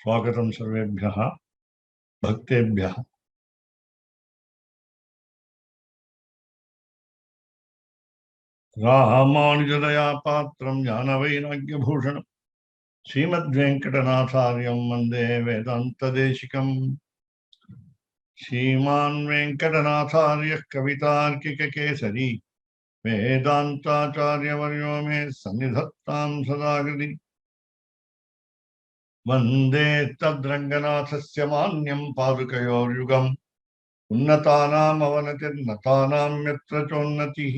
स्वागतं सर्वेभ्यः भक्तेभ्यः। रामानुजदया पात्रं ज्ञानवैराग्यभूषणं श्रीमद्वेङ्कटनाथार्यं वन्दे वेदान्तदेशिकम्। श्रीमान् वेङ्कटनाथार्यः कवितार्किककेसरी वेदान्ताचार्यवर्यो मे सन्निधत्तां सदा हृदि। वन्दे तद्रङ्गनाथस्य मान्यं पादुकयोर्युगम् उन्नतानाम् अवनतिर्नतानां यत्र चोन्नतिः।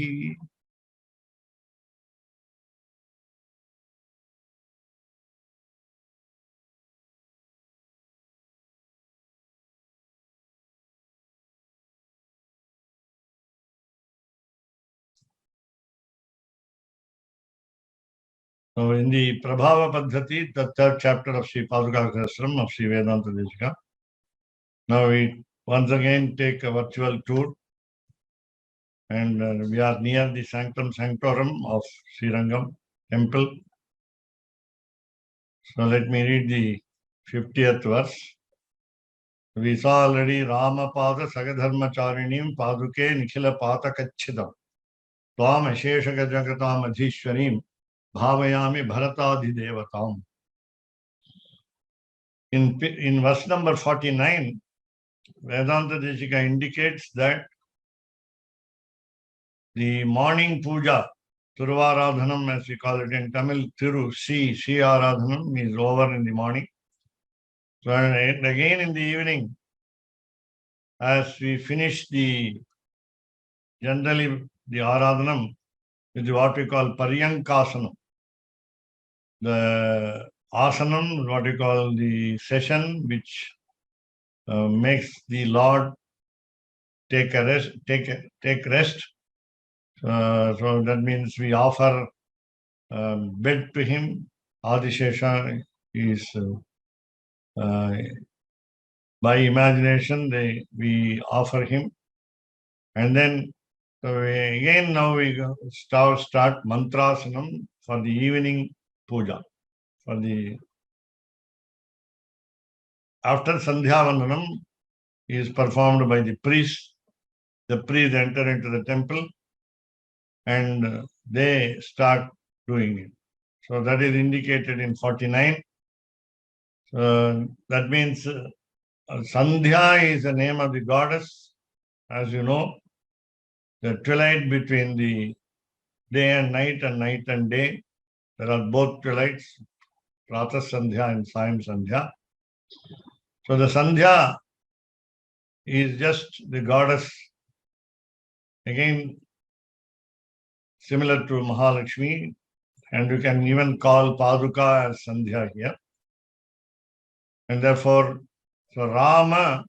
So in the Prabhava Paddhati, the third chapter of Sri Padukasahasram of Sri Vedantadeshika, now we once again take a virtual tour, and we are near the Sanctum Sanctorum of Sri Rangam temple. So let me read the 50th verse. We saw already Ramapada Sagadharmacharinim Paduke Nikhila Patakachidam Tvam Asheshaka Jagatam Adhishwarim Bhavayami Bharatadi Devatam. In verse number 49, Vedantadeshika indicates that the morning puja, Thiruvaradhanam as we call it in Tamil, Sri Aradhanam is over in the morning. So and again in the evening, as we finish generally the Aradhanam is what we call Paryankasanam. The Asanam, what we call the session which makes the Lord take rest. So that means we offer bed to him. Adishesha is by imagination we offer him, and then now we start mantrasanam for the evening puja. After Sandhyavandanam is performed by the priest. The priests enter into the temple and they start doing it. So that is indicated in 49. That means Sandhya is the name of the goddess. As you know, the twilight between the day and night and day. There are both twilights, Pratha Sandhya and Sayam Sandhya. So the Sandhya is just the goddess, again similar to Mahalakshmi, and you can even call Paduka as Sandhya here. And therefore, so Rama,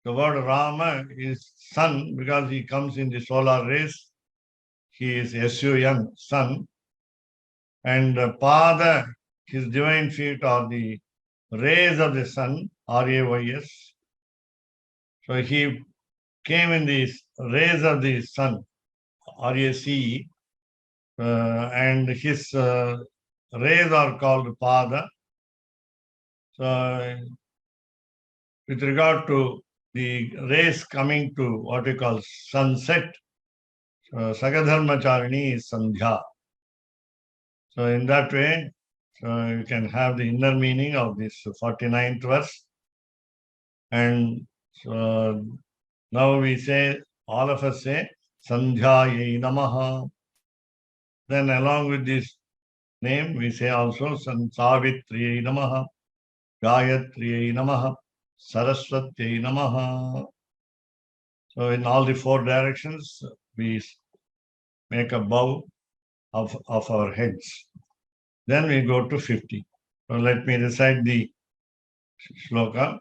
the word Rama is sun because he comes in the solar rays. He is S-U-N, sun. And Pada, his divine feet are the rays of the sun, R-A-Y-S. So he came in the rays of the sun, R-A-C-E, and his rays are called Pada. So with regard to the rays coming to what we call sunset, Sagadharmacharini is Sandhya. So in that way, you can have the inner meaning of this 49th verse. And so now we say, all of us say, Sandhyayai Namaha. Then along with this name, we say also, Savitriyai Namaha, Gayatriyai Namaha, Saraswatyai Namaha. So in all the four directions, we make a bow of our heads. Then we go to 50. So let me recite the shloka,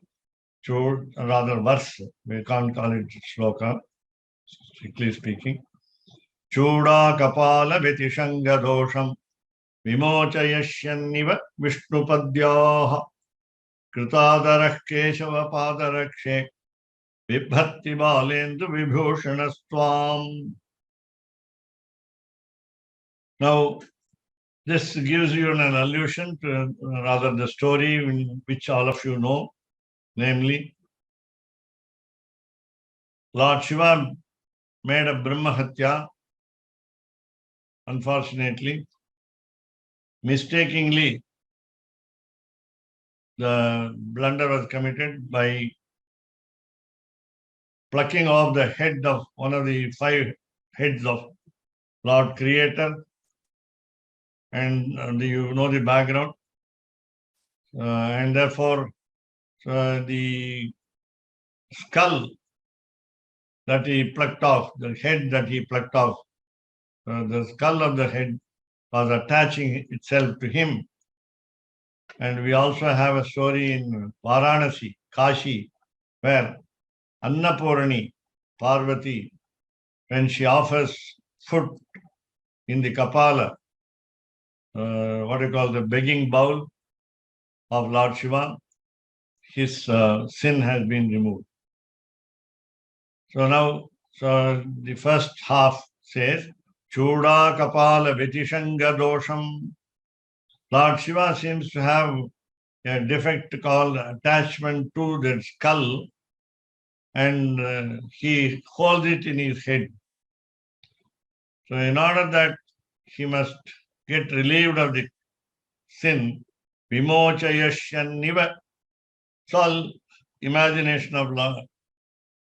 rather verse. We can't call it shloka, strictly speaking. Chuda kapala vitishanga dosham vimochayashyanniva vishnupadyaha kritadarah keshava padarakshe vibhatti balendu vibhushanastvam. Now, This gives you an allusion to rather the story which all of you know, namely, Lord Shiva made a Brahma Hatya. Unfortunately, mistakenly, the blunder was committed by plucking off the head of one of the 5 heads of Lord Creator. And you know the background. And therefore, the skull that he plucked off, the head that he plucked off, the skull of the head was attaching itself to him. And we also have a story in Varanasi, Kashi, where Annapurani, Parvati, when she offers food in the Kapala, what you call the begging bowl of Lord Shiva, his sin has been removed. So now, the first half says, Chuda Kapala Vitishanga Dosham. Lord Shiva seems to have a defect called attachment to the skull, and he holds it in his head. So in order that he must get relieved of the sin, vimochayasyanniva. It's all imagination of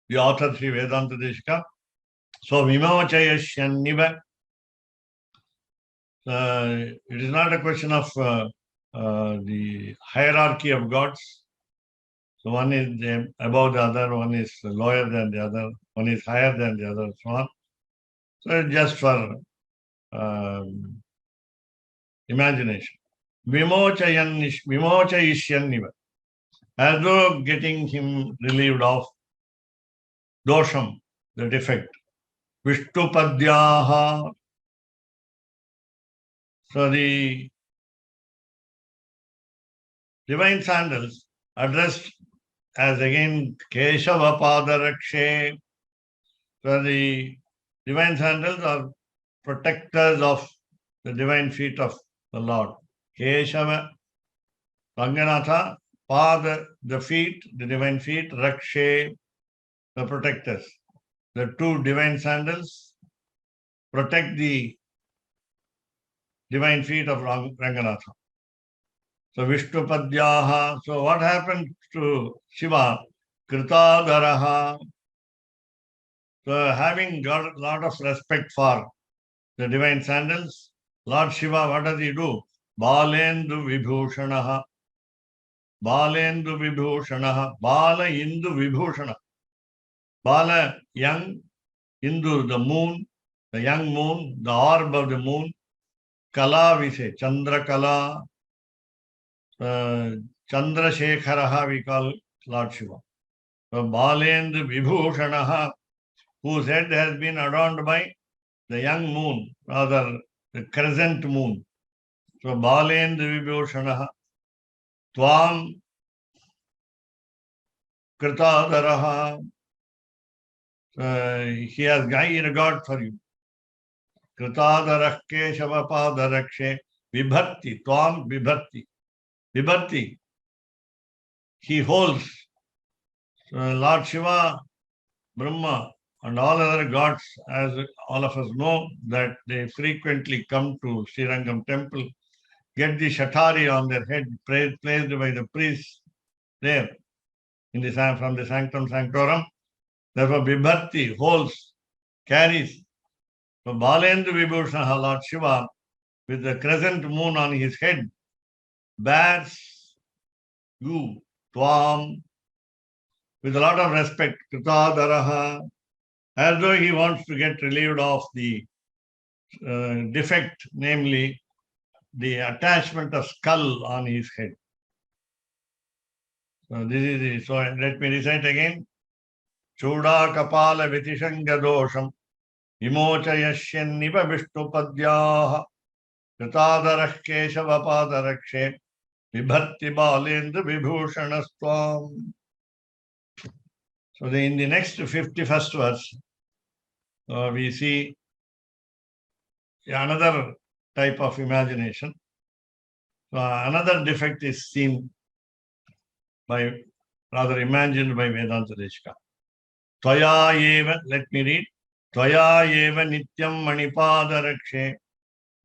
the author Sri Vedantadeshika. So vimochayasyanniva. It is not a question of the hierarchy of gods. So one is above the other, one is lower than the other, one is higher than the other, so on. So it's just for imagination. Vimochayisyanniva. As though getting him relieved of dosham, the defect. Vishtupadyaha. So the divine sandals addressed as again Keshava Padarakshe. So the divine sandals are protectors of the divine feet of the Lord. Keshava, Ranganatha, Pada, the feet, the divine feet, Rakshe, the protectors. The 2 divine sandals protect the divine feet of Ranganatha. So Vishnupadyaha. So what happened to Shiva? Kritadaraha. So having got a lot of respect for the divine sandals, Lord Shiva, what does he do? Balendu Vibhushanaha. Balendu Vibhushanaha. Bala Indu Vibhushana. Bala, young, Indu, the moon, the young moon, the orb of the moon. Kala, we say, Chandra Kala. Chandra Shekharaha, we call Lord Shiva. So Balendu Vibhushanaha, whose head has been adorned by the young moon, rather the crescent moon. So Balendu Vibhushanaha. Tvam Kritadaraha. He has high regard for you. Kritadarak Keshava Padarakshe. Vibhakti. Tvam Vibhakti. Vibhakti. He holds. Lord Shiva, Brahma, and all other gods, as all of us know, that they frequently come to Srirangam temple, get the shatari on their head, placed by the priests there from the sanctum sanctorum. Therefore, Vibhakti holds, carries. So, Balendu Vibhushana, Lord Shiva, with the crescent moon on his head, bears you, Tvam, with a lot of respect, Kritadaraha, as though he wants to get relieved of the defect, namely the attachment of skull on his head. So this is it. So let me recite again. Chuda kapala vitishanga dosham vimochayasyanniva vishnupadyaha kritadarah keshava padarakshe vibhatti balendu vibhushanastvam. So in the next 51st verse, we see another type of imagination. So another defect is seen by, rather imagined by Vedantadeshika. Tvaya eva, let me read. Tvaya eva nityam manipadarakṣe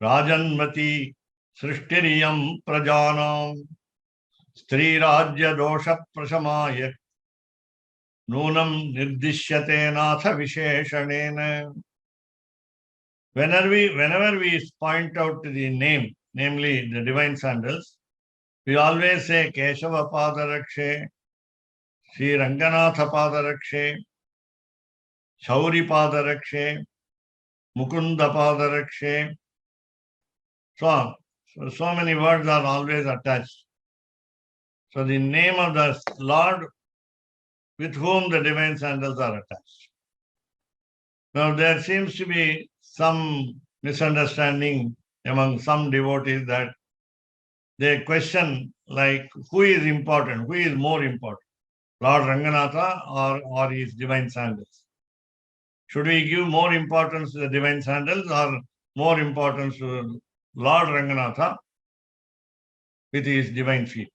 rajanmati srishtiriyam prajanam stri rajya dosha prasamaya nunam nirdishyate natha visheshanena. Whenever we point out the name, namely the divine sandals, we always say Keshava Padarakshe, Sri Ranganatha Padarakshe, Shauri Padarakshe, Mukunda Padarakshe. So many words are always attached. So the name of the Lord with whom the divine sandals are attached. Now there seems to be some misunderstanding among some devotees that they question like who is important, who is more important, Lord Ranganatha or his divine sandals. Should we give more importance to the divine sandals or more importance to Lord Ranganatha with his divine feet?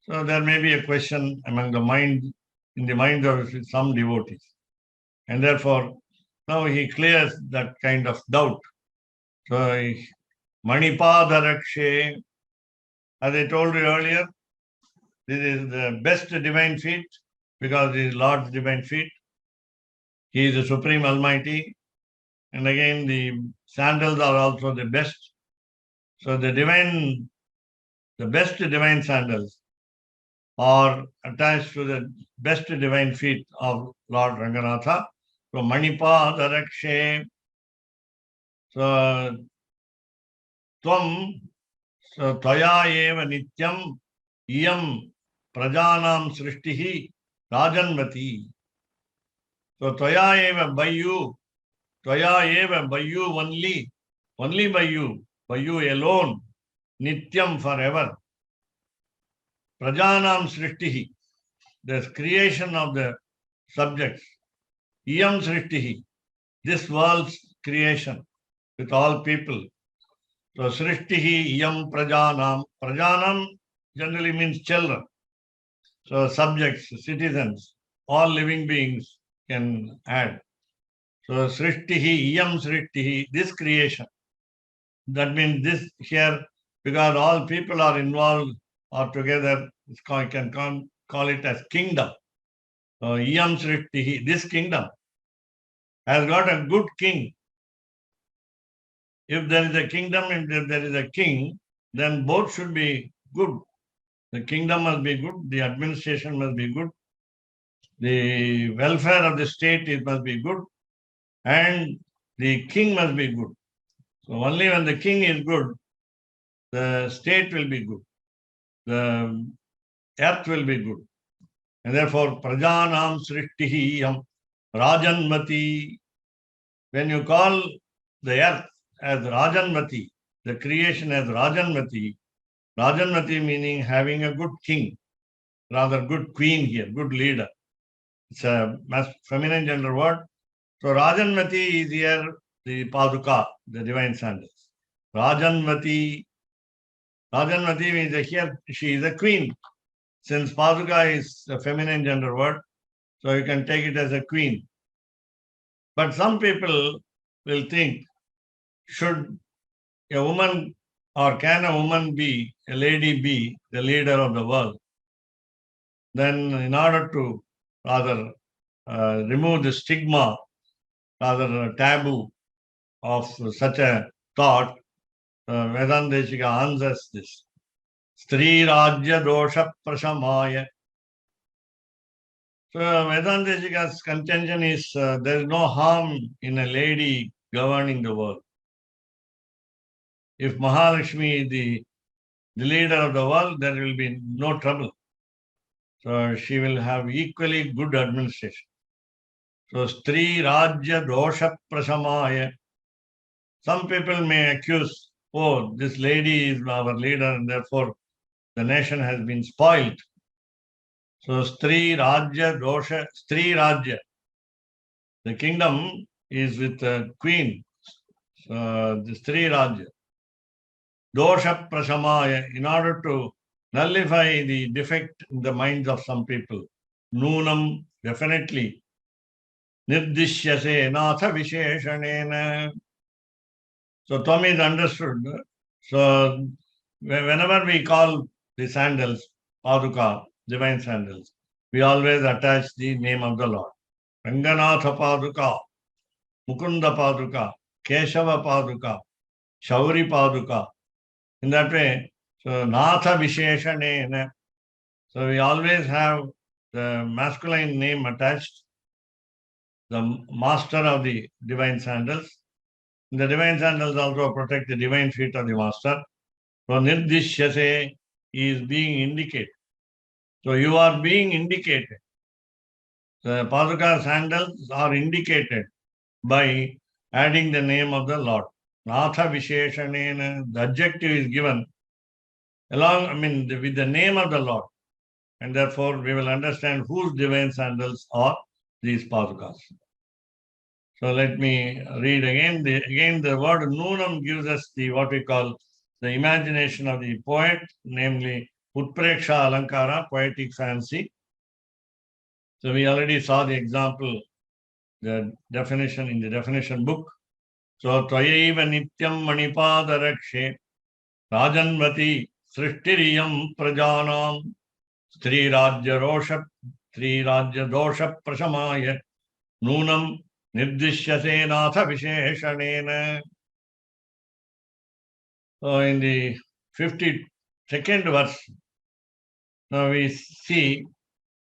So there may be a question among the mind, in the mind of some devotees. And therefore, now he clears that kind of doubt. So Manipadarakshe, as I told you earlier, this is the best divine feet because it is Lord's divine feet. He is the Supreme Almighty. And again, the sandals are also the best. So the best divine sandals are attached to the best divine feet of Lord Ranganatha. So Manipadarakshe. So Tvam, so Tvaya eva nityam iyam prajanam srishtihi rajanmati. So Tvaya eva, by you, Tvaya eva, by you only by you alone, nityam, forever. Prajanam srishtihi, the creation of the subjects. Iyam srishtihi, this world's creation with all people. So srishtihi iyam prajanam. Prajanam generally means children. So subjects, citizens, all living beings can add. So srishtihi iyam srishtihi, this creation. That means this here, because all people are involved or together, can call it as kingdom. So iyam srishtihi, this kingdom has got a good king. If there is a kingdom, if there is a king, then both should be good. The kingdom must be good, the administration must be good, the welfare of the state must be good, and the king must be good. So only when the king is good, the state will be good, the earth will be good. And therefore, prajanam srishtihi rajanmati. When you call the earth as Rajanmati, the creation as Rajanmati, Rajanmati meaning having a good king, rather good queen here, good leader. It's a feminine gender word. So Rajanmati is here the Paduka, the divine sandals. Rajanmati means here she is a queen. Since Paduka is a feminine gender word, so you can take it as a queen. But some people will think, should a woman or can a woman be, a lady be the leader of the world? Then in order to rather remove the stigma, rather taboo of such a thought, Vedantadeshika answers this. Stri Rajya Dosha Prasamaya. So Vedantadeshika's contention is there is no harm in a lady governing the world. If Mahalakshmi is the leader of the world, there will be no trouble. So she will have equally good administration. So Stri Rajya Dosha Prasamaya. Some people may accuse, oh, this lady is our leader and therefore the nation has been spoiled. So Stri Rajya Dosha, Stri Rajya. The kingdom is with the queen. this three Rajya. Dosha Prasamaya, in order to nullify the defect in the minds of some people. Noonam, definitely. Nirdishyase natha visheshanena. So Tvam is understood. So whenever we call the sandals, Paduka, divine sandals, we always attach the name of the Lord. Ranganatha Paduka, Mukunda Paduka, Keshava Paduka, Shauri Paduka. In that way, so Natha Visheshanena. So we always have the masculine name attached, the master of the divine sandals. The divine sandals also protect the divine feet of the master. So Nirdishyase is being indicated. So you are being indicated. The Paduka sandals are indicated by adding the name of the Lord. Natha Visheshanena, the adjective is given along, with the name of the Lord. And therefore, we will understand whose divine sandals are these Padukas. So let me read again. The word Noonam gives us what we call the imagination of the poet, namely Utpreksha Alankara, poetic fancy. So we already saw the example, the definition in the definition book. So Tvayaiva Nityam Manipadarakṣe Rajanvati Srishtiriyam Prajanam Stri Rajya Dosha Prasamaya Noonam Nirdishyase Natha Visheshanena. So in the 52nd verse, now we see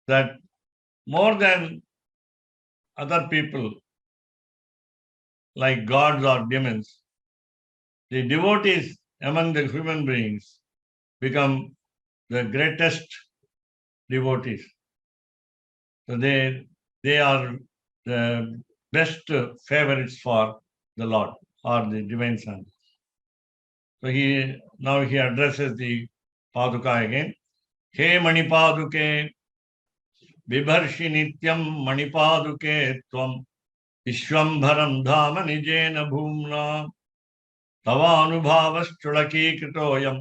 that more than other people, like gods or demons, the devotees among the human beings become the greatest devotees. So they are the best favorites for the Lord or the divine son. So now he addresses the Paduka again. He Manipaduke Bibharshi Nityam Manipaduke Tvam Vishwambharam Dhama Nijena Bhumna Tava Anubhavas Chulaki Kritoyam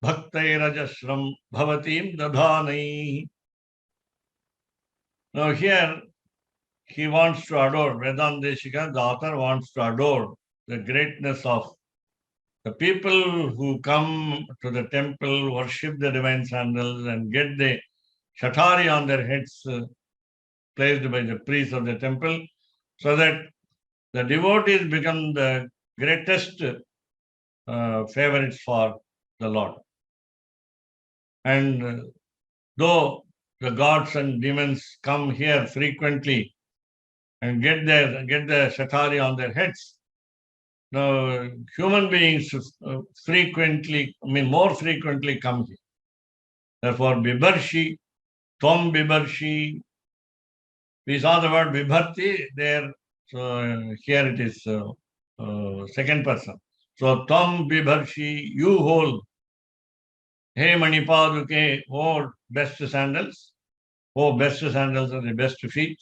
Bhaktairajasram Bhavatim Dadhanai. Now here he wants to adore, Vedantadeshika, the author wants to adore the greatness of the people who come to the temple, worship the divine sandals and get the shatari on their heads placed by the priests of the temple, so that the devotees become the greatest favorites for the Lord. And though the gods and demons come here frequently and get the shatari on their heads, now human beings more frequently come here. Therefore, Bibharshi, Tvam Bibharshi, we saw the word Vibharti there, so here it is second person. So, Tvam Bibharshi, you hold. Hey Manipaduke, oh best sandals. Oh, best sandals are the best feet.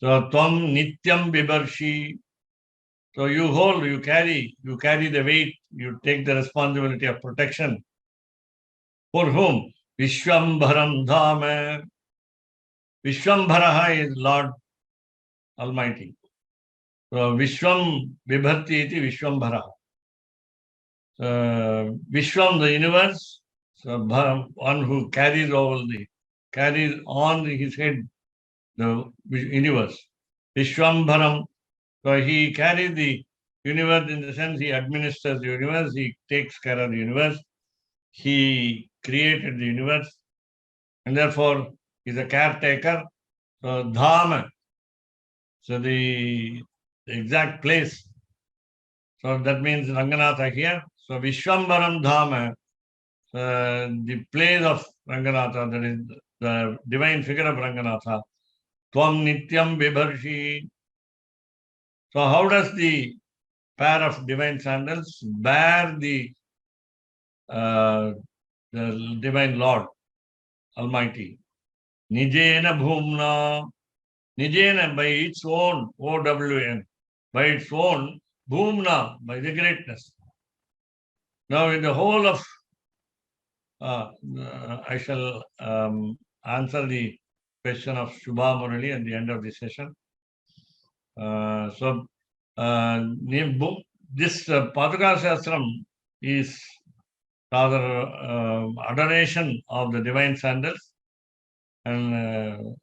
So, Tvam Nityam Bibharshi. So you hold, you carry the weight, you take the responsibility of protection. For whom? Vishwambharam Dhama. Vishwambharaha is Lord Almighty. So Vishwam Vibharti iti Vishwambharaha. Vishwam, the universe, so one who carries on his head the universe. Vishwambharam. So he carries the universe in the sense he administers the universe, he takes care of the universe, he created the universe, and therefore is a caretaker. So Dhama, so the exact place. So that means Ranganatha here. So Vishwambaram Dhama, the place of Ranganatha, that is the divine figure of Ranganatha. Tvam Nityam Bibharshi. So how does the pair of divine sandals bear the divine Lord Almighty? Nijena Bhumna. Nijena, by its own, OWN, by its own, Bhumna, by the greatness. Now, in the whole of, I shall answer the question of Shubha Murali at the end of the session. This Padukasahasram is rather adoration of the divine sandals, and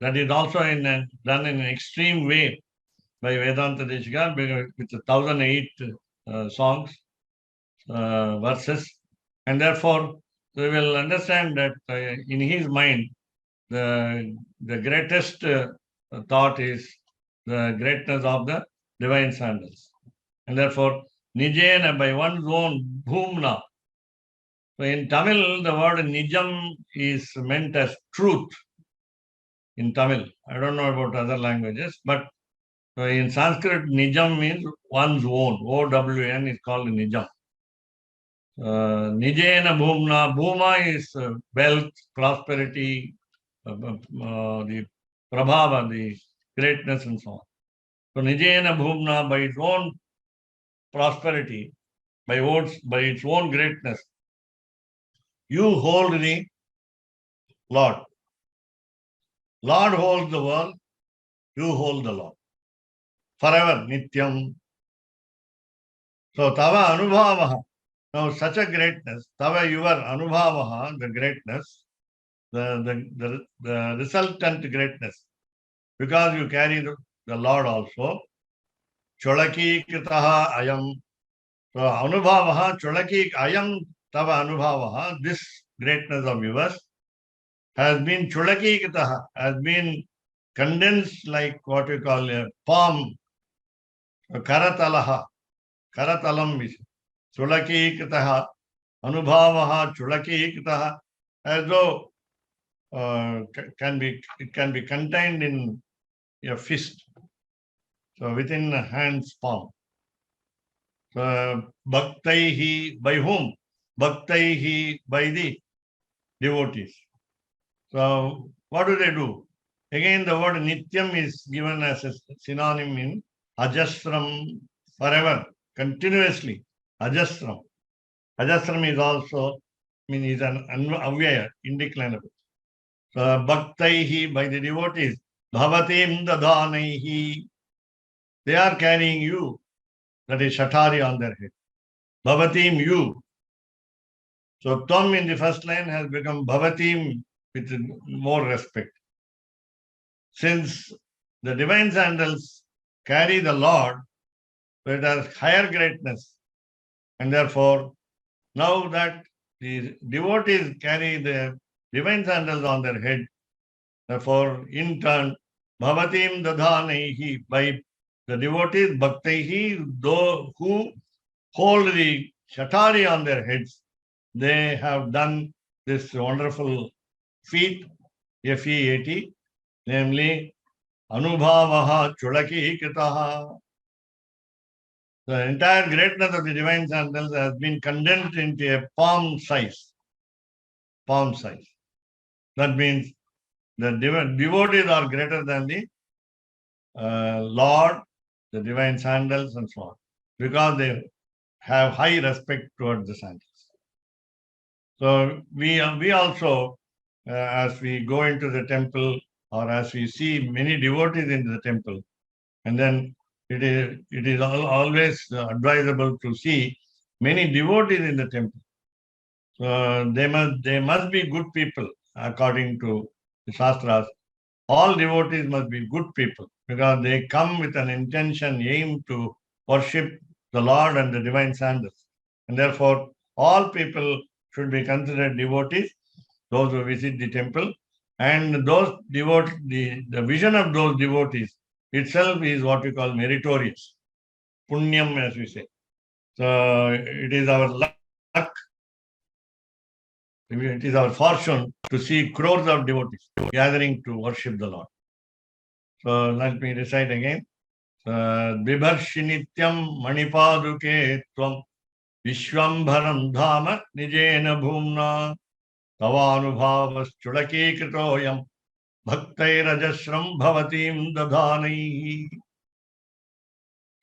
that is also done in an extreme way by Vedantadeshika with 1008 songs, verses, and therefore we will understand that in his mind the greatest thought is the greatness of the divine sandals, and therefore Nijena, by one's own, Bhumna. So in Tamil, the word Nijam is meant as truth. In Tamil, I don't know about other languages, but in Sanskrit, Nijam means one's own. O-W-N is called Nijam. Nijena Bhumna. Bhuma is wealth, prosperity, the Prabhava, the greatness, and so on. So Nijena Bhumna, by its own prosperity, by its own greatness, you hold the Lord. Lord holds the world, you hold the Lord. Forever, Nityam. So Tava Anubhavaha. Now, such a greatness, Tava, your Anubhavaha, the greatness, the resultant greatness, because you carry the Lord also. Cholaki Kritaha Ayam. So Anubhavaha, Cholaki Ayam Tava Anubhavaha, this greatness of yours has been Cholaki Kritaha, has been condensed like what we call a palm, Karatalaha, Karatalam, Cholaki Kritaha, Anubhavaha, Cholaki Kritaha, as though it can be contained in a fist, so within a hand's palm. Bhaktaihi, by whom? Bhaktaihi, by the devotees. So what do they do? Again, the word Nityam is given as a synonym in Ajasram, forever, continuously. Ajasram. Ajasram is also, is an avyaya, indeclinable. So Bhaktaihi, by the devotees. Bhavatim dadhanaihi. They are carrying you. That is Shatari on their head. Bhavatim, you. So Tvam in the first line has become Bhavatim with more respect. Since the divine sandals carry the Lord, so it has higher greatness. And therefore, now that the devotees carry the divine sandals on their head, therefore, in turn, Bhavatim dadhanaihi, by the devotees, bhaktaihi, those who hold the Shatari on their heads, they have done this wonderful feat, F-E-A-T, namely, Anubhavaha Cholaki Kritaha. The entire greatness of the divine sandals has been condensed into a palm size. Palm size. That means the devotees are greater than the Lord, the divine sandals, and so on, because they have high respect towards the sandals. So we also, as we go into the temple, or as we see many devotees in the temple, and then it is always advisable to see many devotees in the temple. They must be good people according to the Shastras. All devotees must be good people because they come with an intention, aim to worship the Lord and the divine sandals. And therefore, all people should be considered devotees, those who visit the temple. And those the vision of those devotees itself is what we call meritorious. Punyam, as we say. So it is our luck, it is our fortune to see crores of devotees gathering to worship the Lord. So let me recite again. Bibharshinityam manipaduke tvam vishwambharam dhama nijena bhumna tavanubhavas chulaki kritoyam bhaktairajasram bhavatim dadhanaihi.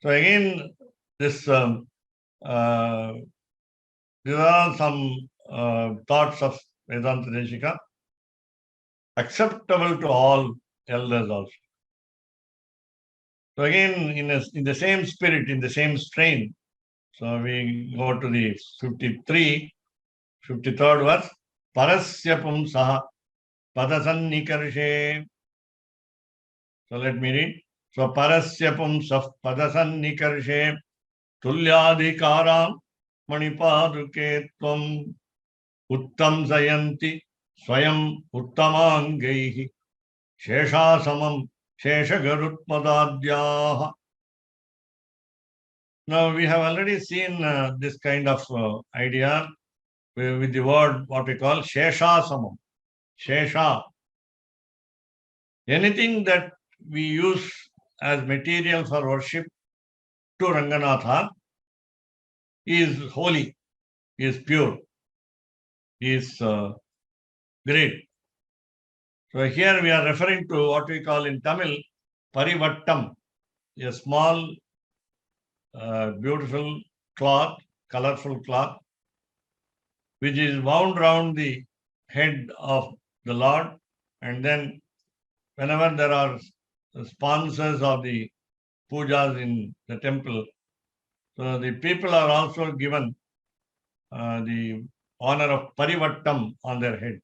So again, this these are some thoughts of Vedantadeshika, acceptable to all elders also. So again, in the same spirit, in the same strain, so we go to the 53rd verse. Parasya pumsaha padasannikarshe. So let me read. So parasya pumsah padasannikarshe tulyadhikaram manipaduke tvam uttam sayanti swayam uttamangaihi sheshasamam sheshagarutmadadyaha. Now we have already seen this kind of idea with the word what we call sheshasamam. Shesha. Anything that we use as material for worship to Ranganatha is holy, is pure, is great. So here we are referring to what we call in Tamil parivattam, a small, beautiful cloth, colorful cloth, which is wound round the head of the Lord, and then whenever there are sponsors of the pujas in the temple, so the people are also given the honor of parivattam on their head.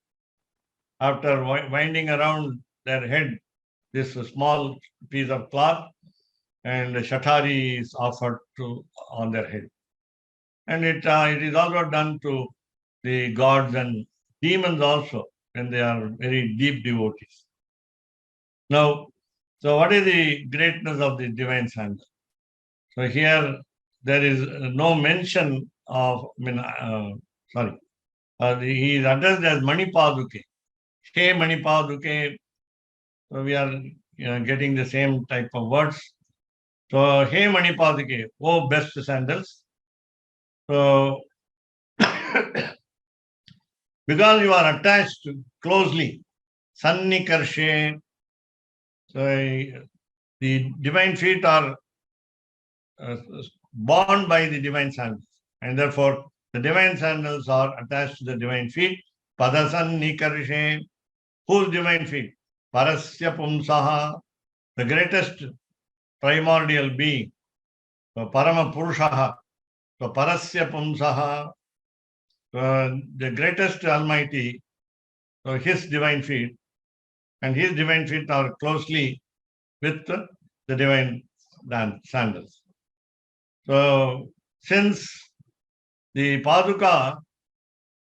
After winding around their head this small piece of cloth, and shatari is offered on their head. And it is also done to the gods and demons also when they are very deep devotees. Now, so what is the greatness of the divine sandal? So here there is no mention of, he is addressed as Manipaduke. Hey Manipaduke, so we are getting the same type of words. So, Hey Manipaduke, oh best sandals. So, because you are attached closely, Sannikarshe, so the divine feet are bound by the divine sandals, and therefore the divine sandals are attached to the divine feet. Padasannikarshe, whose divine feet? Parasya pumsaha, the greatest primordial being. So Parama Purushaha, so Parasya Pumsaha, the greatest Almighty, so his divine feet, and his divine feet are closely with the divine sandals. So since the Paduka,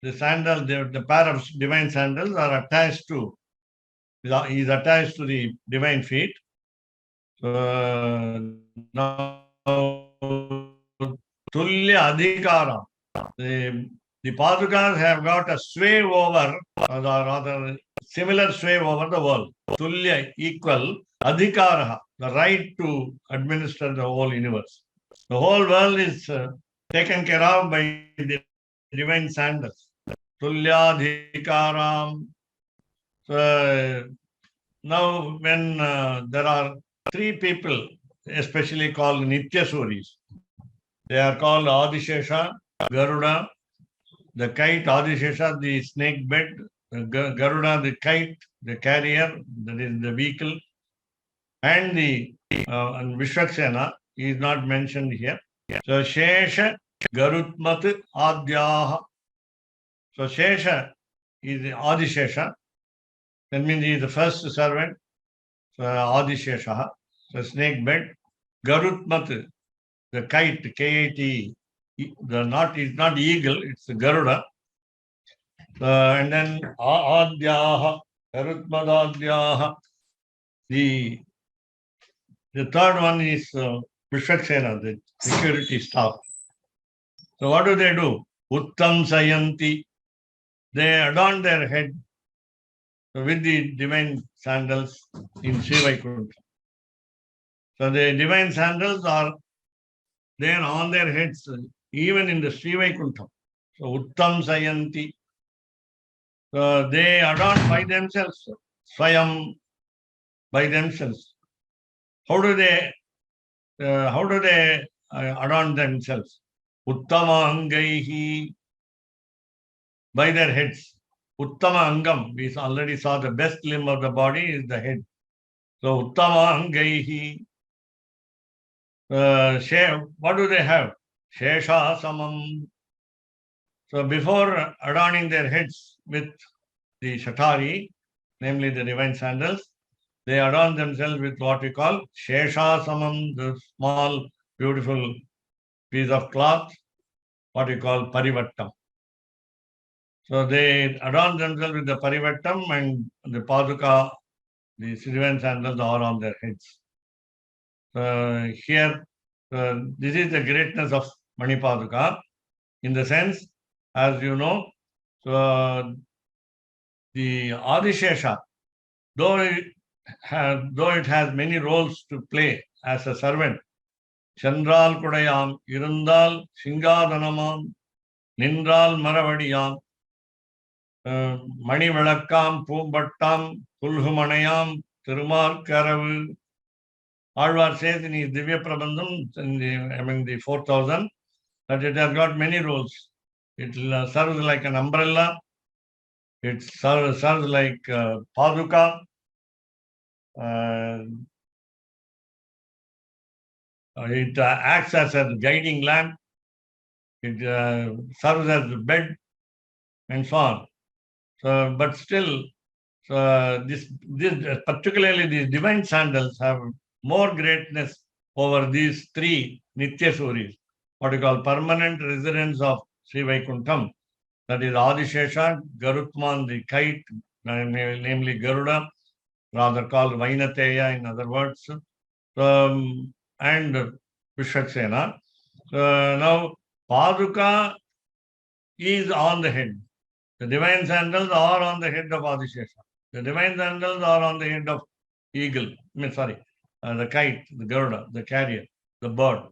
the sandal, the pair of divine sandals are attached to, is attached to the divine feet. So now Tulya Adhikara, the Padukas have got a sway over, or rather similar sway over the world. Tulya, equal, Adhikara, the right to administer the whole universe. The whole world is taken care of by the divine sandals. Tulya Adhikaram. So now when there are three people, especially called Nityasuris, they are called Adishesha, Garuda, the kite, Adishesha, the snake bed, Garuda, the kite, the carrier, that is the vehicle, and the and Vishwaksena is not mentioned here. So Shesha, Garutmat, Adhyaha. So Shesha is the Adishesha. That means he is the first servant. So Adishesha, so snake bed, Garutmat, the kite, K-A-T, the not is not eagle, it's Garuda. And then Adhyaha, Garutmadadhyaha. The third one is Vishwaksena, the security staff. So what do? Uttam Sayanti. They adorn their head with the divine sandals in Sri Vaikuntha. So the divine sandals are there on their heads, even in the Sri Vaikuntha. So Uttam Sayanti. So they adorn by themselves, Swayam, by themselves. How do they adorn themselves. Uttama angaihi, by their heads. Uttama angam, we already saw the best limb of the body is the head. So uttama angaihi, what do they have? Shesha samam. So before adorning their heads with the shatari, namely the divine sandals, they adorn themselves with what we call Shesha Samam, the small, beautiful piece of cloth, what we call Parivattam. So they adorn themselves with the Parivattam and the Paduka, the divine sandals are on their heads. Here, this is the greatness of Manipaduka, in the sense, as you know, the Adishesha, though it has many roles to play as a servant, Chandral Kudayam, Irundal, Singadhanamam, Nindral Maravadiyam, Mani Velakam, Pumbattam, Pulhumanayam, Tirumar Karavu. Alvar says in his Divya Prabandham, among the 4,000, that it has got many roles. It serves like an umbrella, it serves like Paduka, it acts as a guiding lamp, it serves as a bed, and so on. So, but still, this particularly these divine sandals have more greatness over these three Nityasuris, what we call permanent residents of Sri Vaikuntham. That is Adishesha, Garutman, the kite, namely Garuda, rather called Vainateya in other words, and Vishaksena. Now, Paduka is on the head. The divine sandals are on the head of Adishesha. The divine sandals are on the head of eagle, the kite, the Garuda, the carrier, the bird,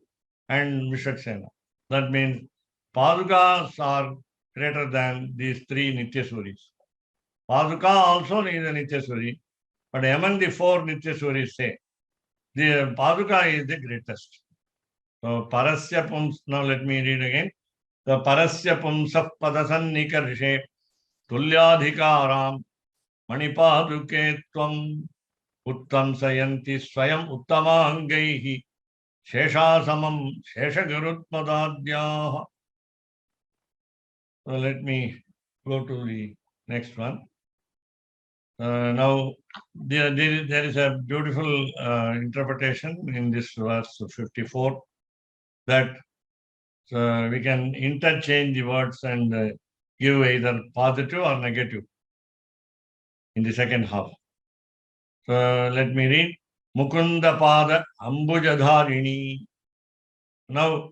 and Vishaksena. That means Padukas are greater than these three Nityasuris. Paduka also is a Nityasuri, but among the four Nityasuris, say, the Paduka is the greatest. So, Parasya Pums, now let me read again. The Parasya Pumsah Padasannikariše Tulyadhikaram Manipaduke Tvam Uttam Sayanti Swayam Uttamangaihi Sheshasamam Sheshagarutmadadhyaha. So let me go to the next one. Now, there is a beautiful interpretation in this verse 54 that we can interchange the words and give either positive or negative in the second half. So let me read. Mukunda Pada Ambujadharini. Now,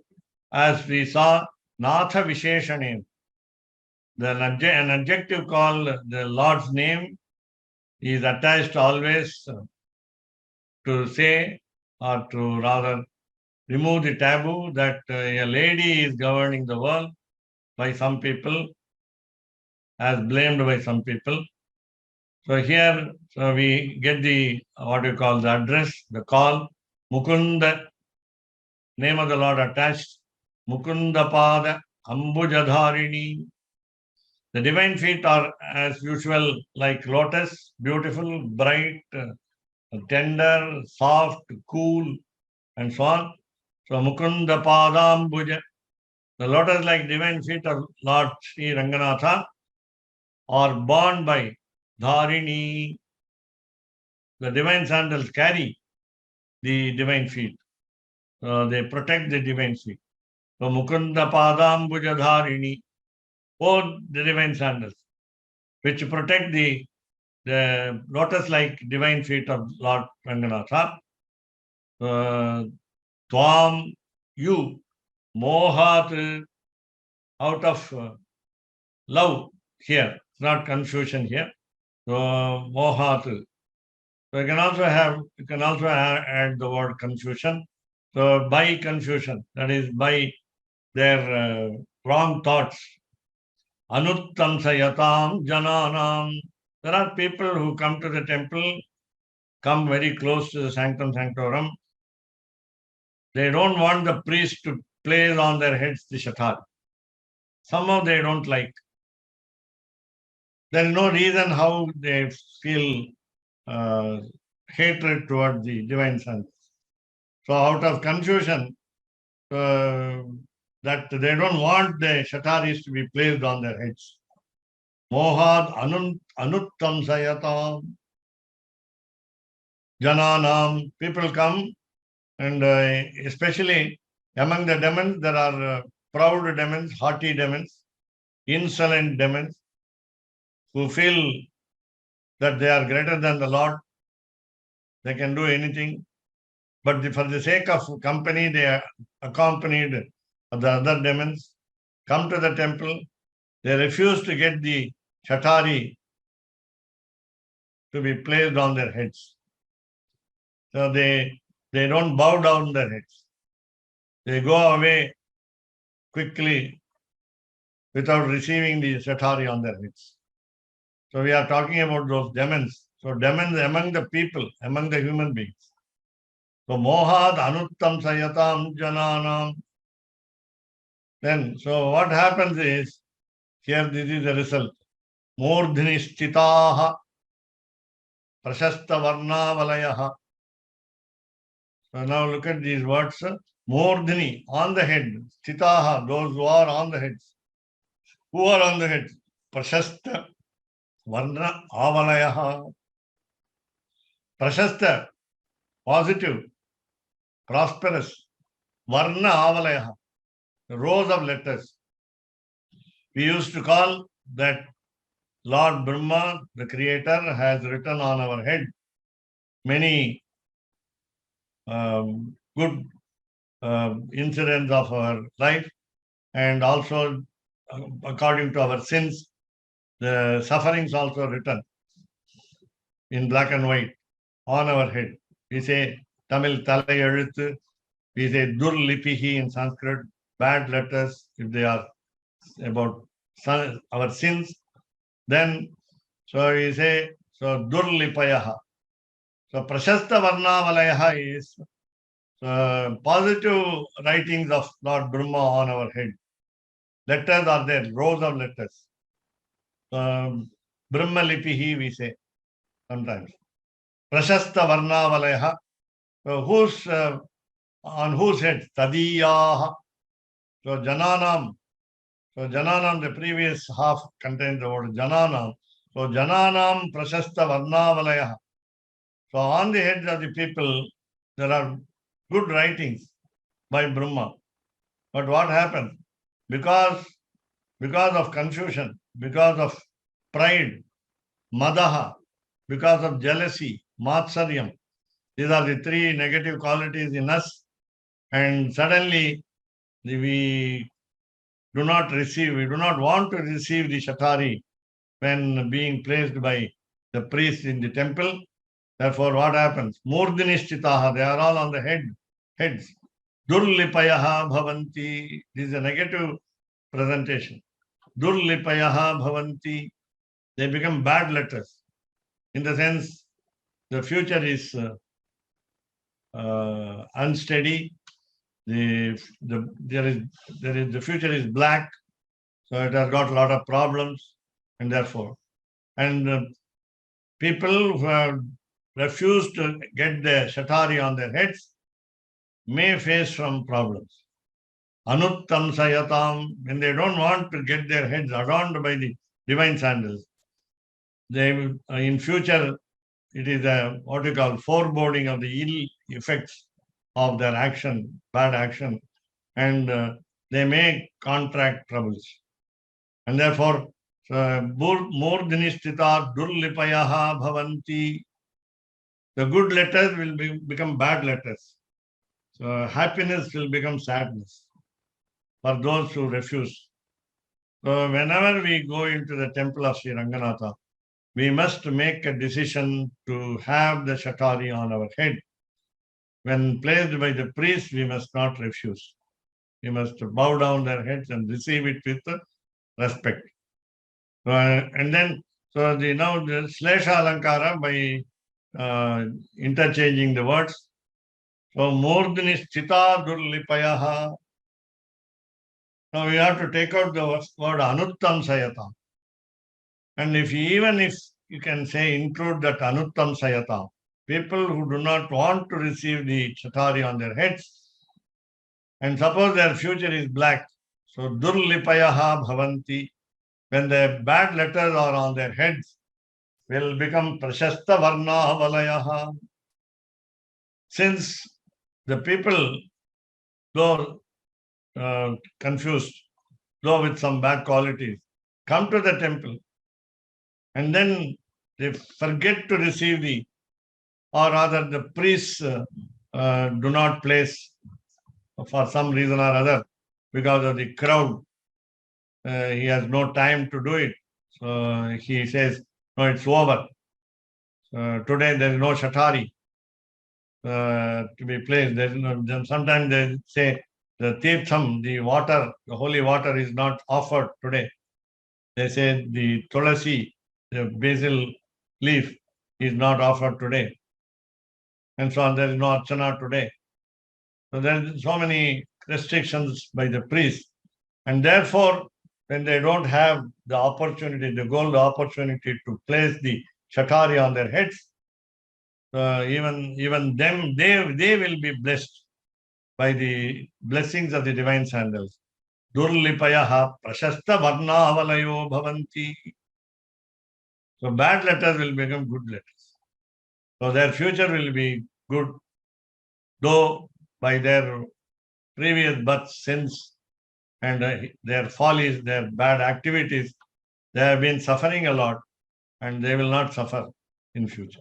as we saw, Natha Visheshanem, an adjective called the Lord's name is attached always to say, or to rather remove the taboo that a lady is governing the world by some people, as blamed by some people. So here we get the, what you call, the address, the call, Mukunda, name of the Lord attached, Mukunda Pada Ambujadharini. The divine feet are as usual like lotus, beautiful, bright, tender, soft, cool, and so on. So Mukunda Padambuja, the lotus-like divine feet of Lord Sri Ranganatha are borne by Dharini. The divine sandals carry the divine feet. They protect the divine feet. So Mukunda Padambuja Dharini, both the divine sandals, which protect the lotus-like divine feet of Lord Ranganatha. Tvam, you, mohat, out of love here, not confusion here. So mohat. So you can also add the word confusion. So by confusion, that is by their wrong thoughts. Anuttam sayatam jananam. There are people who come to the temple, come very close to the sanctum sanctorum, they don't want the priest to place on their heads the shatari. Somehow they don't like. There is no reason how they feel hatred toward the divine son. So out of confusion, that they don't want the shataris to be placed on their heads. Mohad anuttam sayatam jananam. People come, and especially among the demons, there are proud demons, haughty demons, insolent demons, who feel that they are greater than the Lord. They can do anything. But for the sake of company, they accompanied the other demons, come to the temple. They refuse to get the shatari to be placed on their heads. So they don't bow down their heads. They go away quickly without receiving the shatari on their heads. So we are talking about those demons. So demons among the people, among the human beings. So mohad anuttam sayatam jananam. Then, so what happens is, here this is the result. Murdhini sthitaha prashasta varnavalayaha. So now look at these words. Murdhini, on the head. Sthitaha, those who are on the heads. Who are on the head? Prashasta varna avalayaha. Prashasta, positive, prosperous. Varna avalayaha, rows of letters. We used to call that Lord Brahma, the creator, has written on our head many good incidents of our life, and also according to our sins, the sufferings also written in black and white on our head. We say Tamil Thalai Ezhuthu, we say Durlipihi in Sanskrit, bad letters if they are about our sins. Then, so we say, so Durlipayaha. So Prashasta Varnavalayaha is positive writings of Lord Brahma on our head. Letters are there, rows of letters. Brahma Lipihi, we say sometimes. Prashasta Varnavalayaha. So on whose head? Tadiyaha. So Jananam. So Jananam, the previous half contains the word Jananam. So Jananam Prashasta Varnavalayaha. So on the heads of the people, there are good writings by Brahma. But what happens? Because of confusion, because of pride, madaha, because of jealousy, matsaryam, these are the three negative qualities in us. And suddenly we do not want to receive the shatari when being placed by the priest in the temple. Therefore, what happens? Murdinishchitaha, they are all on the heads. Durlipayaha bhavanti. This is a negative presentation. Durlipayaha bhavanti. They become bad letters. In the sense, the future is unsteady. The future is black. So it has got a lot of problems, and therefore, people who have refused to get the shatari on their heads may face some problems. Anuttam sayatam, when they don't want to get their heads adorned by the divine sandals, they will, in future, it is what you call foreboding of the ill effects of their action, bad action, and they may contract troubles. And therefore, murdinistita durlipayaha bhavanti. The good letters will become bad letters. So happiness will become sadness for those who refuse. So whenever we go into the temple of Sri Ranganatha, we must make a decision to have the shatari on our head. When placed by the priest, we must not refuse. We must bow down their heads and receive it with respect. And then, so now the Slesha Alankara, by interchanging the words, So Murdhini Sthita Durlipayaha. Now we have to take out the word Anuttam Sayata. And even if you can say include that Anuttam Sayata, people who do not want to receive the chatari on their heads, and suppose their future is black, so Durlipayaha Bhavanti, when the bad letters are on their heads, will become Prashasta Varna Valayaha. Since the people, though confused, though with some bad qualities, come to the temple and then they forget to receive or rather the priests do not place for some reason or other because of the crowd. He has no time to do it. So he says, no, it's over. Today there is no shatari to be placed. There is no, sometimes they say the tirtham, the water, the holy water is not offered today. They say the tulasi, the basil leaf, is not offered today. And so on, there is no archana today. So there are so many restrictions by the priest. And therefore, when they don't have the opportunity, the gold opportunity to place the shatari on their heads, even them, they will be blessed by the blessings of the divine sandals. Durlipayaha prashasta varnavalayo bhavanti. So bad letters will become good letters. So their future will be good, though by their previous birth sins and their follies, their bad activities, they have been suffering a lot and they will not suffer in future.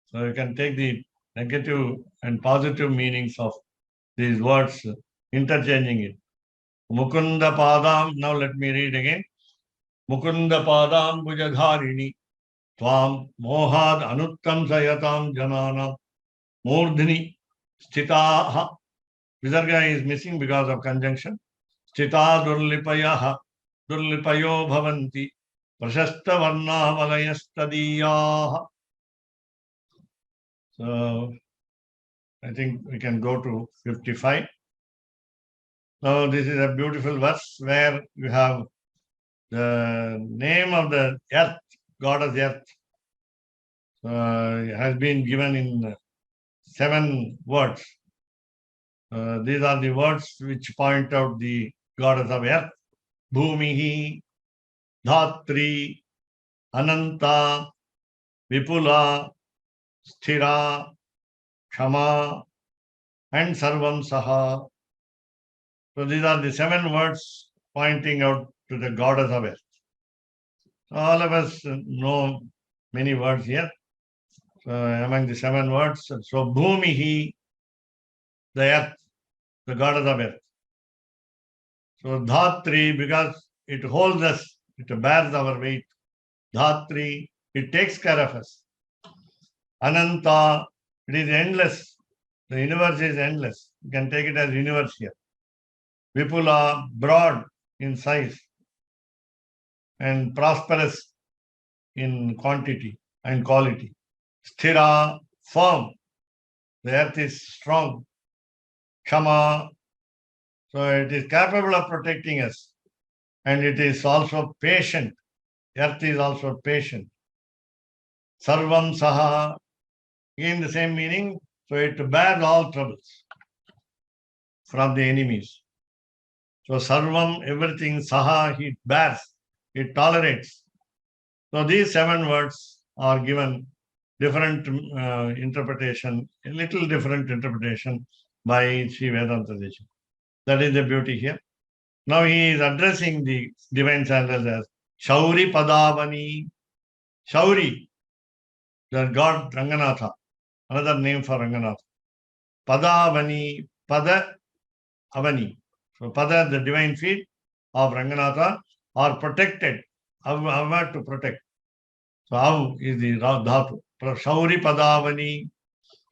So you can take the negative and positive meanings of these words, interchanging it. Mukunda Padam, now let me read again. Mukunda Padam Bujadharini, Tvam Mohad Anuttam Sayatam Janana, Murdhini Sthitaha. Visarga is missing because of conjunction. Sthita Durlipayaha, Durlipayo Bhavanti, Prashasta Varna Valayastadiyaha. So I think we can go to 55. Now this is a beautiful verse where you have the name of the earth, goddess earth, has been given in 7 words. These are the words which point out the goddess of earth. Bhumihi, Dhatri, Ananta, Vipula, Sthira, Kshama, and Sarvam Saha. So these are the 7 words pointing out to the goddess of earth. All of us know many words here. Among the 7 words, so Bhumihi, the earth, the goddess of earth. So Dhatri, because it holds us, it bears our weight. Dhatri, it takes care of us. Ananta, it is endless. The universe is endless. You can take it as universe here. Vipula, broad in size and prosperous in quantity and quality. Sthira, firm. The earth is strong. Kshama, so it is capable of protecting us. And it is also patient. Earth is also patient. Sarvam Saha, again the same meaning. So it bears all troubles from the enemies. So Sarvam, everything, Saha, it bears, it tolerates. So these 7 words are given different interpretation, a little different interpretation by Sri Vedantadeshika. That is the beauty here. Now he is addressing the divine sandals as Shauri Padavani. Shauri, the god Ranganatha, another name for Ranganatha. Padavani, Pada Avani. So Pada, the divine feet of Ranganatha, are protected. Ava to protect. So Av is the Dhatu. Shauri Padavani,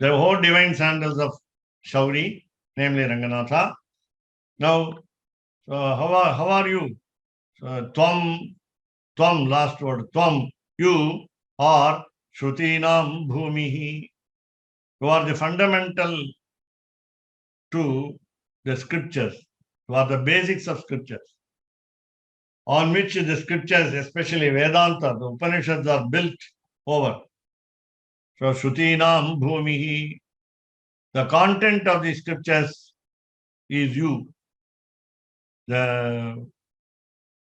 the whole divine sandals of Shauri, namely Ranganatha. Now, how are you? Tvam, last word, Tvam, you are Shrutinam Bhumihi. You are the fundamental to the scriptures, to are the basics of scriptures, on which the scriptures, especially Vedanta, the Upanishads, are built over. So, Shrutinam Bhumihi, the content of the scriptures is you. The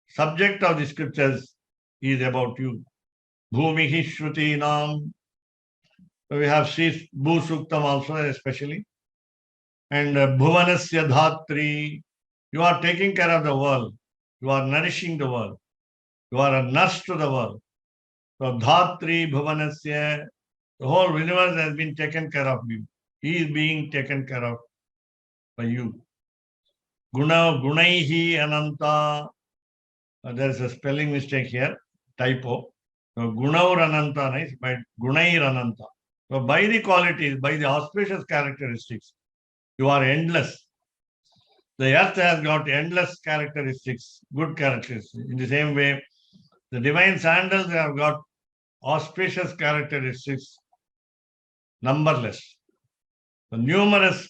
subject of the scriptures is about you. Bhumihi Shrutinam. So we have Sri Bhu Suktam also, especially. And Bhuvanasya Dhatri. You are taking care of the world. You are nourishing the world. You are a nurse to the world. So Dhatri Bhuvanasya, the whole universe has been taken care of you. He is being taken care of by you. Gunaihi Ananta. There is a spelling mistake here, typo. So Gunaur Ananta is by Gunair Ananta. So by the qualities, by the auspicious characteristics, you are endless. The earth has got endless characteristics, good characteristics. In the same way, the divine sandals have got auspicious characteristics, numberless. The numerous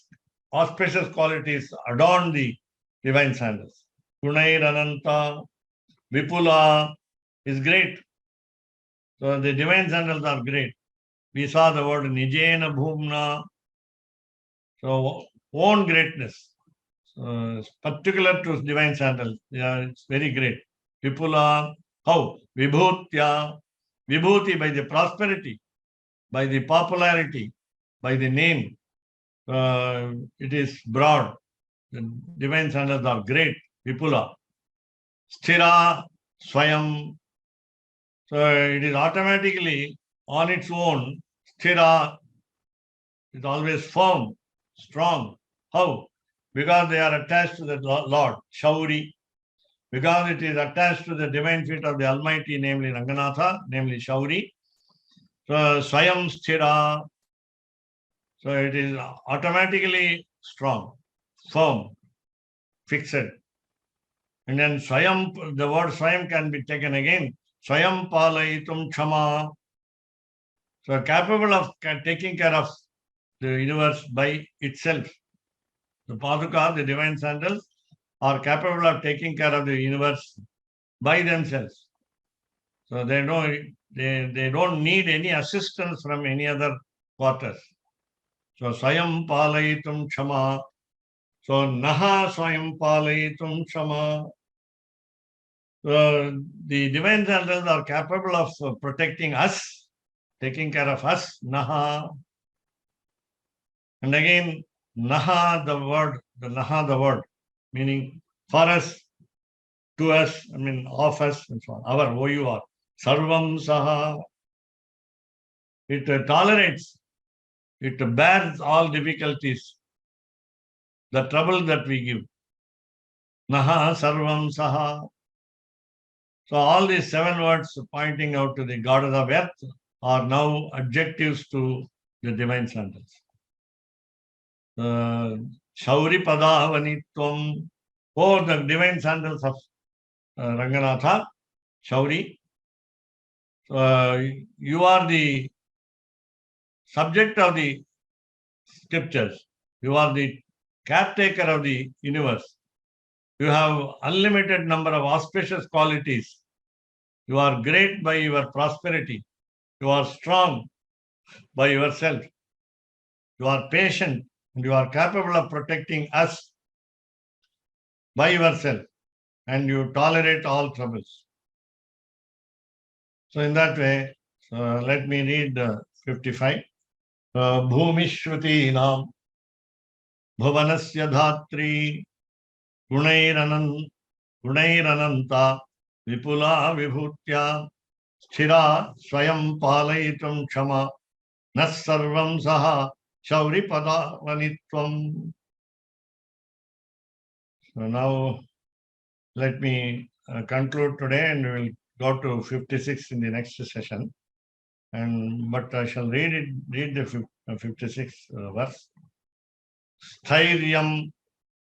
auspicious qualities adorn the divine sandals. Gunair Ananta, Vipula is great. So the divine sandals are great. We saw the word Nijena Bhumna. So own greatness. Particular to divine sandals. Yeah, it's very great. Vipula, how? Vibhutya. Vibhuti by the prosperity, by the popularity, by the name. It is broad. The divine sandals are great. Vipula. Sthira, Swayam. So it is automatically on its own. Sthira is always firm, strong. How? Because they are attached to the Lord, Shauri. Because it is attached to the divine feet of the Almighty, namely Ranganatha, namely Shauri. So Swayam Sthira. So it is automatically strong, firm, fixed. And then Swayam, the word Swayam can be taken again. Swayam Palaitum Kshama. So capable of taking care of the universe by itself. The Paduka, the divine sandals, are capable of taking care of the universe by themselves. So they don't need any assistance from any other quarters. So Swayam Palaitum Kshama. So Naha Swayam Palaitum Kshama. So the divine sandals are capable of protecting us, taking care of us, Naha. And again, Naha, the word, meaning for us, to us, of us, and so on. Our O-U-R. Sarvam Saha. It tolerates, it bears all difficulties, the trouble that we give. Naha Sarvam Saha. So all these 7 words pointing out to the goddess of earth are now adjectives to the divine sandals. Shauri Padavanitvam, or the divine sandals of Ranganatha, Shauri. You are the subject of the scriptures. You are the caretaker of the universe. You have unlimited number of auspicious qualities. You are great by your prosperity. You are strong by yourself. You are patient and you are capable of protecting us by yourself. And you tolerate all troubles. So in that way, let me read 55. Bhumishrutinam bhuvanasya dhatri Gunairananta vipula vibhutya sthira swayam palaitum kshama nas sarvam saha shauri padavanitvam. So now let me conclude today, and we will go to 56 in the next session. But I shall read the 56 verse. Sthiryam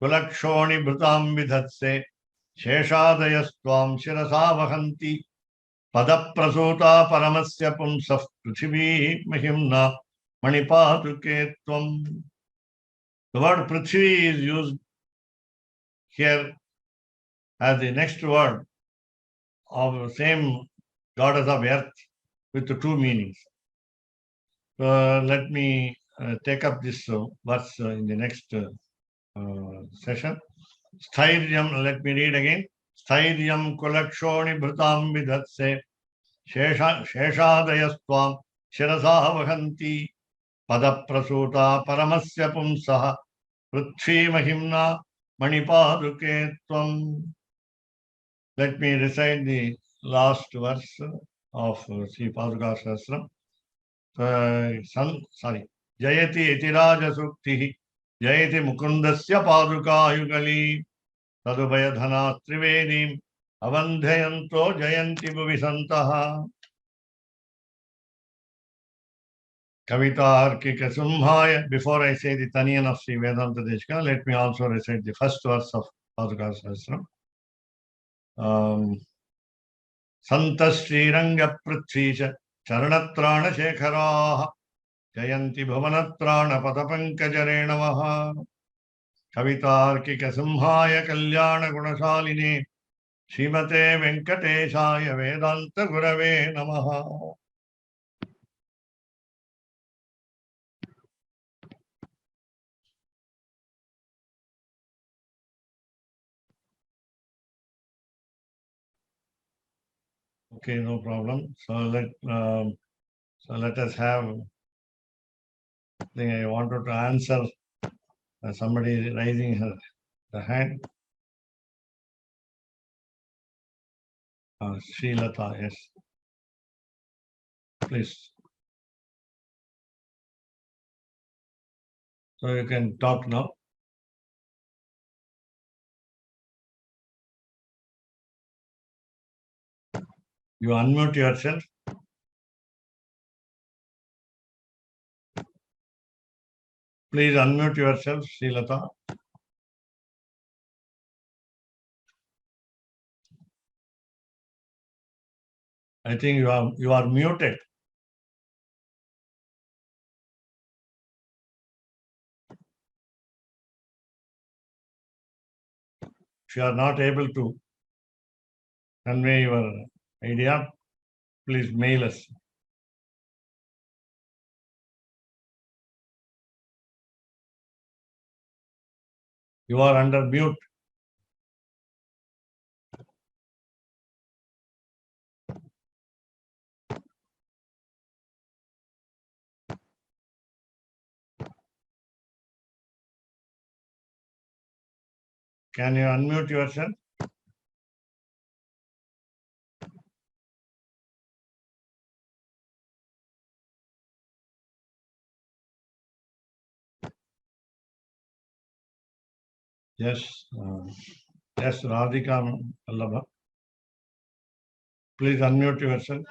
kulakshoni bhrutam vidhatse sheshadayastvam shirasa vahanti padaprasuta paramasya pumsaf prithvi mahimna manipaduke tvam. The word Prithvi is used here as the next word of the same goddess of earth with the two meanings. Let me take up this verse in the next session. Sthiryam, let me read again. Sthiryam kulakshoni bhrutam vidhatse sheshadayastvam shirasa vahanti padaprasuta paramasya pumsaha prithvi mahimna manipaduke tvam. Let me recite the last verse of Sri Padukasahasram. Jayati itiraja suktihi jayati mukundasya padukayugali tadubhayadhana trivedim avandhayanto jayanti bhuvisantaha kavitarkika sumhaya. Before I say the Taniyan of Sri Vedantadeshika, let me also recite the first verse of Padukasahasram. Santashriranga prithvisha charanatrana shekharaha jayanti bhavanatrana padapankajare namaha kavitarkika simhaya kalyana gunashaline Srimate Venkateshaya Vedanta Gurave Namaha. Okay, no problem. So let us have. I think I wanted to answer somebody raising the hand. Sri Lata, yes. Please. So you can talk now. You unmute yourself. Please unmute yourself, Sri Lata. I think you are muted. If you are not able to convey your idea, please mail us. You are under mute. Can you unmute yourself? Yes, yes, Radhika Vallabha. Please unmute yourself.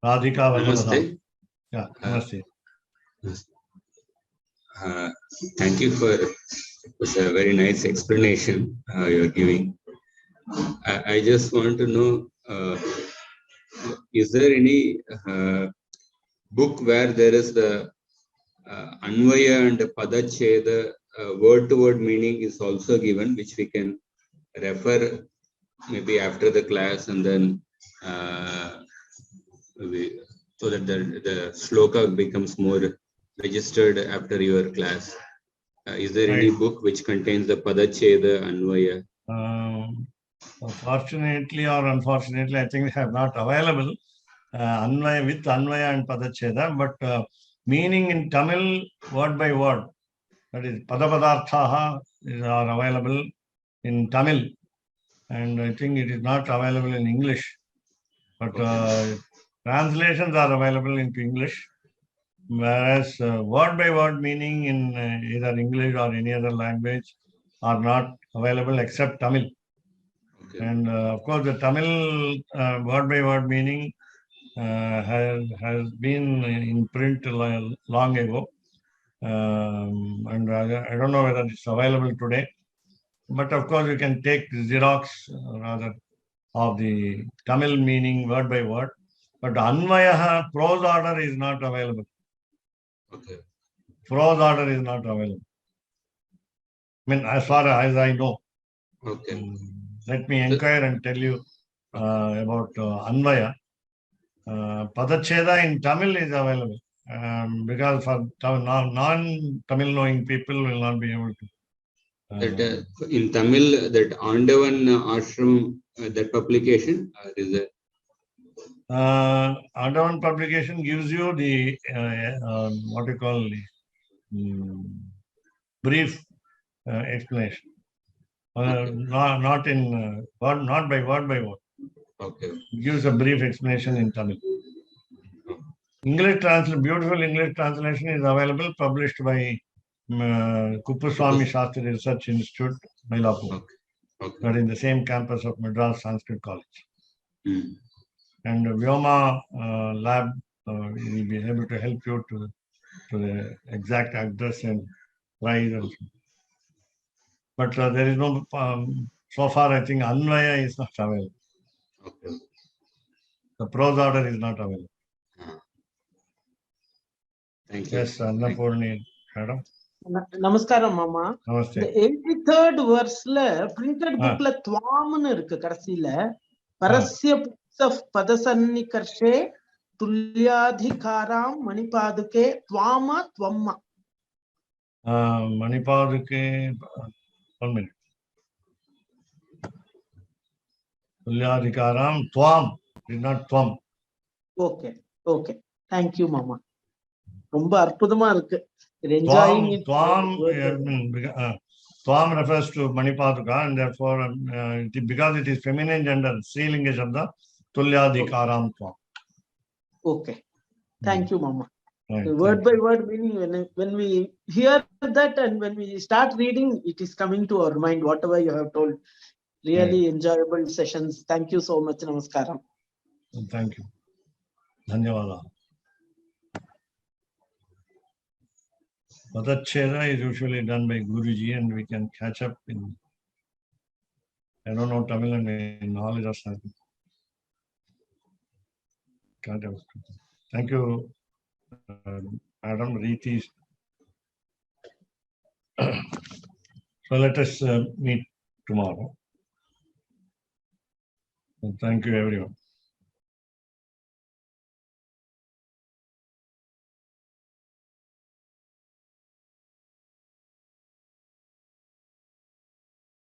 Radhika Vallabha. Namaste. Yeah, namaste. Thank you for it was a very nice explanation you're giving. I just want to know, is there any book where there is the Anvaya and Padacheda word-to-word meaning is also given, which we can refer maybe after the class, and then so that the shloka becomes more registered after your class. Is there any book which contains the Padacheda Anvaya? Fortunately or unfortunately, I think they are not available. Anvaya with Anvaya and Padacheda, but meaning in Tamil word by word. That is Padapadarthaha are available in Tamil, and I think it is not available in English. But translations are available into English, whereas word by word meaning in either English or any other language are not available except Tamil. Okay. And of course, the Tamil word by word meaning has been in print long ago. And I don't know whether it's available today. But of course, you can take Xerox rather of the Tamil meaning word by word. But Anvaya prose order is not available. Okay. prose order is not available. I mean, as far as I know. Okay. Let me inquire and tell you about Anvaya. Padacheda in Tamil is available because for non-Tamil knowing people will not be able to. That in Tamil, that Andavan Ashram, that publication is a Andavan publication gives you the what you call the brief explanation. Okay. Not in word, not by word by word. Okay. It gives a brief explanation in Tamil. Beautiful English translation is available, published by Kuppuswamy Shastri Research Institute, Mylapore. Okay. Okay. But in the same campus of Madras Sanskrit College. Mm. And Vyoma lab will be able to help you to the exact address and price. But there is no, so far I think Anvaya is not available. Okay. The prose order is not available. Thank you. Yes, Annapurni, madam. Namaskaram, Mama. Namaste. The 83rd verse printed book la twamnu irukku kadasila parasya putsaf padasannikarshe tulyadhikaram manipaduke twama twamma. Manipaduke, 1 minute. Tulyadhikaram, twam, is not twam. Okay, okay. Thank you, Mama. ரொம்ப அற்புதமா இருக்கு. Enjoying it. Twam refers to Manipaduka, and therefore, because it is feminine gender, Srilinga Shabda, Tulyadhikaram Twam. Okay. Thank you, Mama. Right, word by word meaning, when we hear that and when we start reading, it is coming to our mind, whatever you have told. Really enjoyable sessions. Thank you so much. Namaskaram. Thank you. Dhanyavada. Padacheda is usually done by Guruji, and we can catch up in, I don't know Tamil and knowledge of Sanskrit. Thank you, Madam Riti. So let us meet tomorrow. And thank you, everyone.